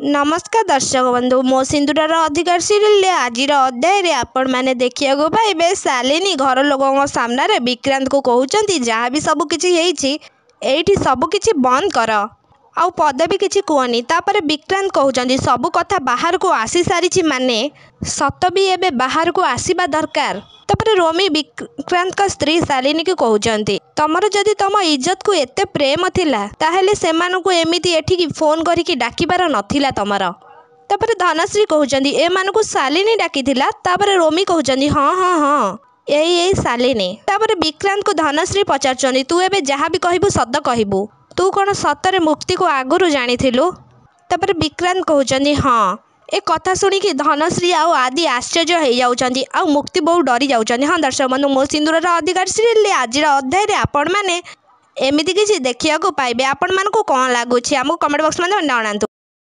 नमस्कार दर्शक बंधु मो सिंधुरार अधिकार सीरियल आज अध्याय आपण मैंने देखिया पाइबे शालिनी घर लोकों सामने विक्रांत को कहते जहाँ भी सबकि सबकि बंद कर आउ पद भी किसी कहनी। तापर विक्रांत कहते सबु कथा बाहर को आसी सारी माने सत भी एबे बाहर को आसवा दरकार। तापर रोमी विक्रांत का स्त्री शालिनी को कहते तमर जदि तम इज्जत को एते प्रेम थिला ताहेले सेमानकु एमिति एठिकी फोन करिकी डाकिबार नथिला तमर। तापर धनश्री कहते एमानकु शालिनी डाकिथिला। तापर रोमी कहते हाँ हाँ हाँ यही शालिनी। तापर विक्रांत को धनश्री पचार तू एबे जहाँ भी कहबू सत कहबू तू कौन सतरे मुक्ति को आगुरु जानिथिलु। तापर विक्रांत कहते हाँ। ए कथा शुणिकी धनश्री आउ आदि आश्चर्य हो जाउछंती आउ मुक्ति बहुत डरी जाउछंती। हाँ दर्शक बंधु मो सिंधुरार अधिकार सीरियल आज अध्याय आपण मैंने एमिति किछि देखिया को पाइबे। आपण मानकु कोन लागुछि हमकु कमेंट बॉक्स में जणांतु।